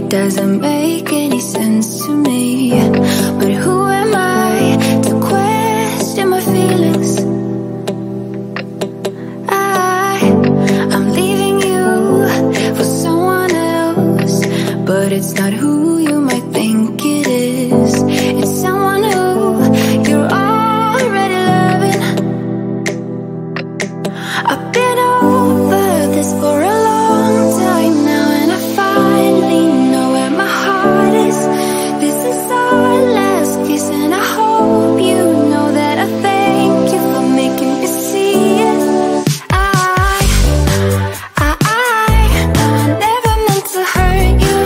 doesn't make any sense to me. But who am I to question my feelings? I'm leaving you for someone else, but it's not who you might think it is. It's someone who you're already loving. I've been over this for a long time now, and I finally know where my heart is. This is our last kiss, and I hope you know that I thank you for making me see it. I never meant to hurt you.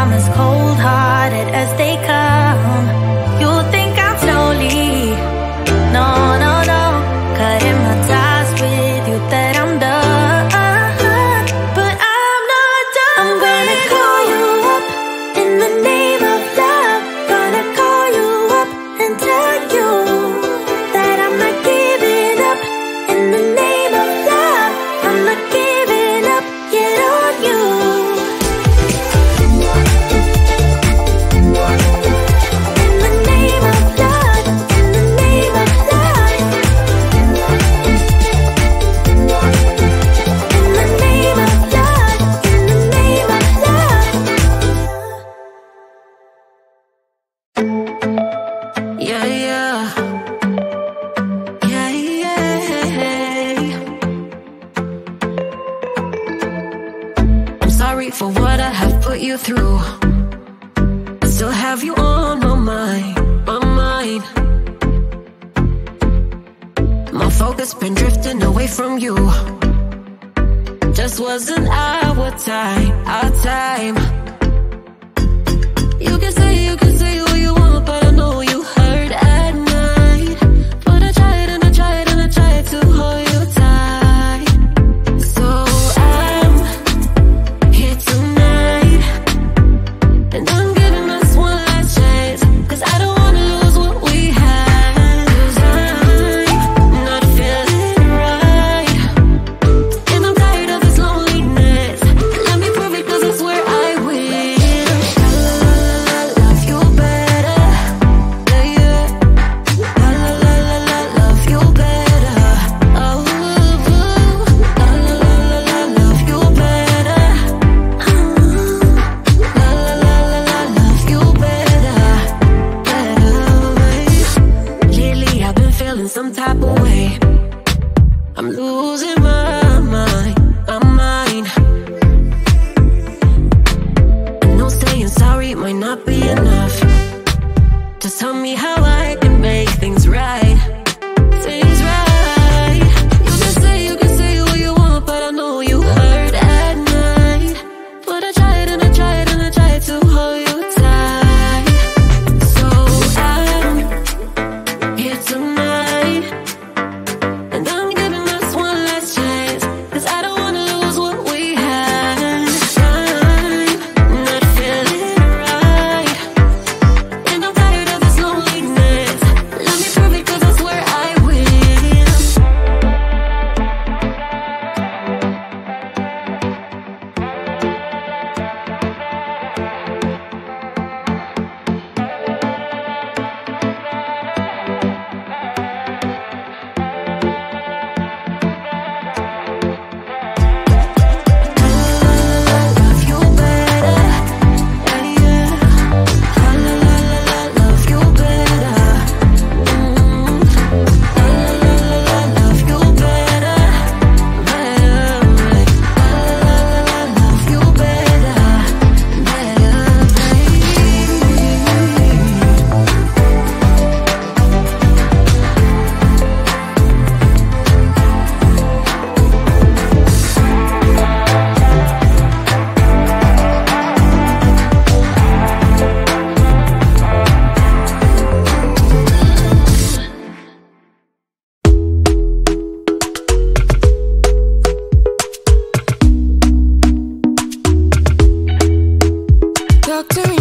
I'm as cold-hearted as they come. You think I'm slowly, no, no, no, cutting my ties with you, that I'm done. But I'm not done. I'm gonna call you up in the name of love. Gonna call you up and tell you that I'm not giving up. In the name of love, I'm not giving up yet on you. For what I have put you through, I still have you on my mind, my mind. My focus been drifting away from you. Just wasn't our time, our time. You can say what you want, but I know you hurt at night. But I tried and I tried and I tried to hold you tight. And I'm giving us one last chance, 'cause I don't wanna lose what we had. 'Cause I'm not feeling right, and I'm tired of this loneliness. Let me prove it, 'cause I swear I will. I love you better, yeah, yeah. I love you better, oh, I love you better. Some type of way, I'm losing my mind, my mind. I know saying sorry might not be enough. Just tell me how I can make things right, things right. You can say what you want, but I know you hurt at night. But I tried and I tried and I tried to hold you tight. So I'm here tonight, and I'm giving us one last chance, 'cause I don't wanna lose what we had. I'm not feeling right, and I'm tired of this loneliness. Let me prove it, 'cause I swear I will. Love you better, yeah, yeah. Love you better, love you better, better. Love you better, Doctor